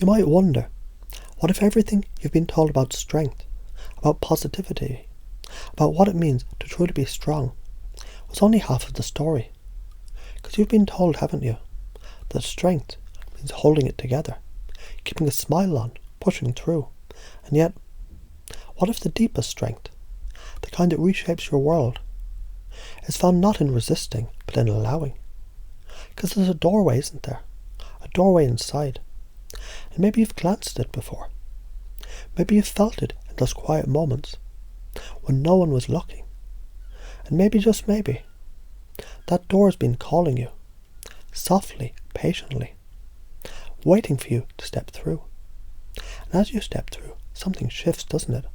You might wonder, what if everything you've been told about strength, about positivity, about what it means to truly be strong, was only half of the story? Because you've been told, haven't you, that strength means holding it together, keeping a smile on, pushing through. And yet, what if the deepest strength, the kind that reshapes your world, is found not in resisting, but in allowing? Because there's a doorway, isn't there? A doorway inside. And maybe you've glanced at it before. Maybe you've felt it in those quiet moments when no one was looking. And maybe, just maybe, that door's been calling you, softly, patiently, waiting for you to step through. And as you step through, something shifts, doesn't it?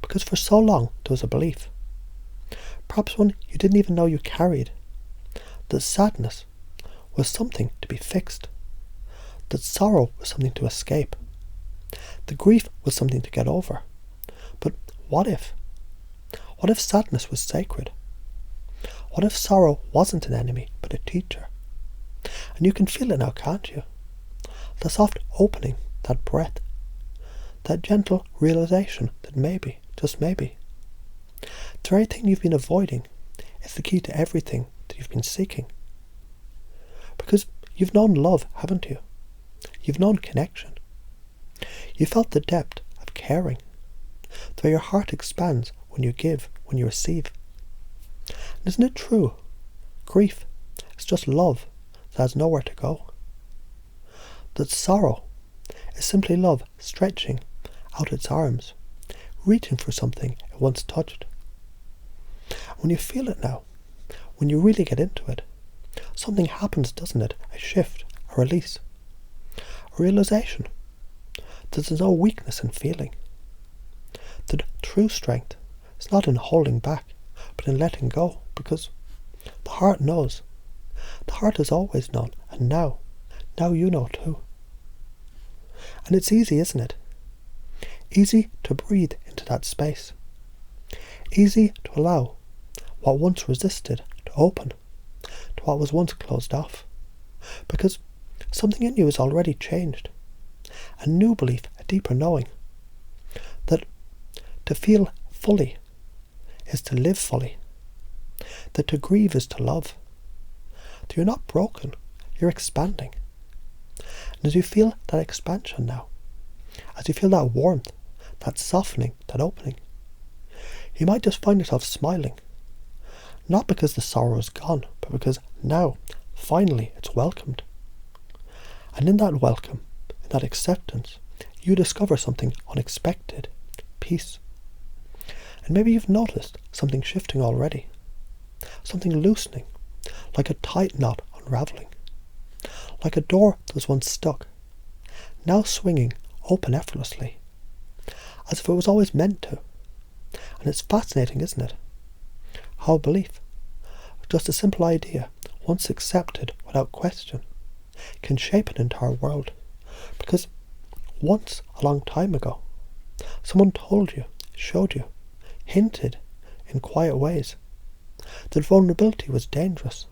Because for so long there was a belief, perhaps one you didn't even know you carried, that sadness was something to be fixed, that sorrow was something to escape, that grief was something to get over. But what if? What if sadness was sacred? What if sorrow wasn't an enemy, but a teacher? And you can feel it now, can't you? The soft opening, that breath, that gentle realization that maybe, just maybe, the very thing you've been avoiding is the key to everything that you've been seeking. Because you've known love, haven't you? You've known connection. You felt the depth of caring, the way your heart expands when you give, when you receive. And isn't it true? Grief is just love that has nowhere to go. That sorrow is simply love stretching out its arms, reaching for something it once touched. When you feel it now, when you really get into it, something happens, doesn't it? A shift, a release, a realization that there's no weakness in feeling. That true strength is not in holding back, but in letting go, because the heart knows. The heart has always known, and now you know too. And it's easy, isn't it? Easy to breathe into that space. Easy to allow what once resisted to open to what was once closed off. Because something in you has already changed. A new belief, a deeper knowing. That to feel fully is to live fully. That to grieve is to love. That you're not broken, you're expanding. And as you feel that expansion now, as you feel that warmth, that softening, that opening, you might just find yourself smiling. Not because the sorrow is gone, but because now, finally, it's welcomed. And in that welcome, in that acceptance, you discover something unexpected, peace. And maybe you've noticed something shifting already, something loosening, like a tight knot unraveling, like a door that was once stuck, now swinging open effortlessly, as if it was always meant to. And it's fascinating, isn't it? How belief, just a simple idea, once accepted without question, can shape an entire world. Because once, a long time ago, someone told you, showed you, hinted in quiet ways that vulnerability was dangerous,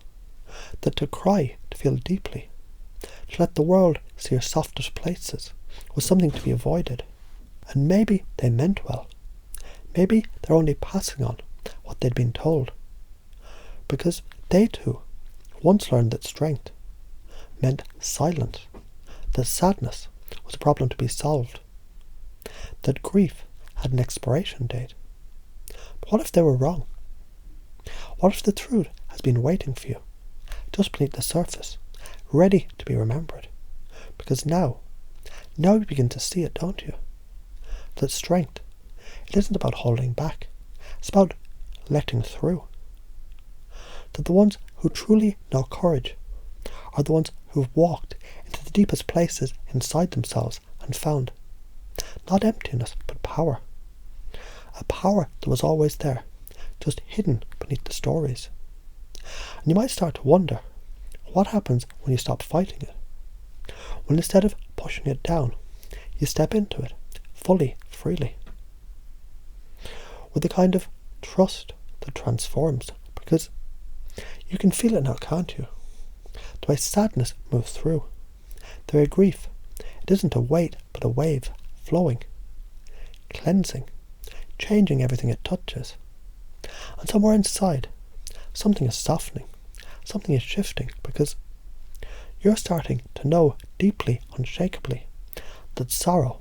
that to cry, to feel deeply, to let the world see your softest places was something to be avoided. And maybe they meant well. Maybe they're only passing on what they'd been told. Because they too once learned that strength meant silence, that sadness was a problem to be solved, that grief had an expiration date. But what if they were wrong? What if the truth has been waiting for you, just beneath the surface, ready to be remembered? Because now you begin to see it, don't you? That strength, it isn't about holding back, it's about letting through. That the ones who truly know courage are the ones who've walked into the deepest places inside themselves and found not emptiness but power. A power that was always there, just hidden beneath the stories. And you might start to wonder, what happens when you stop fighting it? When instead of pushing it down, you step into it, fully, freely. With a kind of trust that transforms, because you can feel it now, can't you? The way sadness moves through, the way grief, It isn't a weight, but a wave, flowing, cleansing, changing everything it touches. And somewhere inside, something is softening, something is shifting, because you're starting to know deeply, unshakably, that sorrow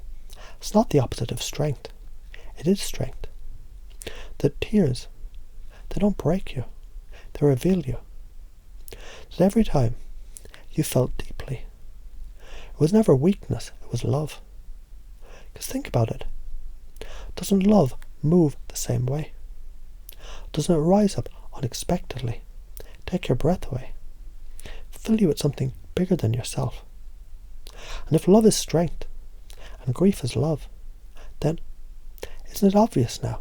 is not the opposite of strength. It is strength. That tears, they don't break you, they reveal you. That every time you felt deeply, it was never weakness, it was love. Because think about it. Doesn't love move the same way? Doesn't it rise up unexpectedly, take your breath away, fill you with something bigger than yourself? And if love is strength, and grief is love, then isn't it obvious now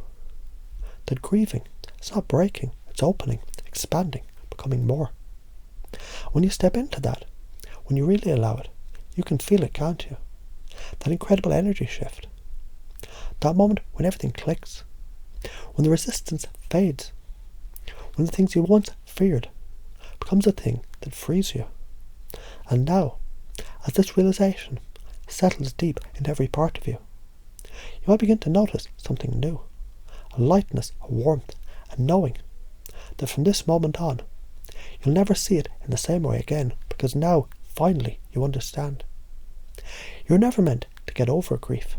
that grieving is not breaking, it's opening, expanding, becoming more? When you step into that, when you really allow it, you can feel it, can't you? That incredible energy shift. That moment when everything clicks. When the resistance fades. When the things you once feared becomes a thing that frees you. And now, as this realization settles deep into every part of you, you might begin to notice something new. A lightness, a warmth, a knowing that from this moment on, you'll never see it in the same way again, because now, finally, you understand. You're never meant to get over grief.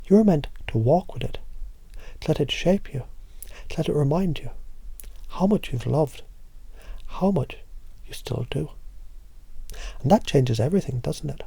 You're meant to walk with it, to let it shape you, to let it remind you how much you've loved, how much you still do. And that changes everything, doesn't it?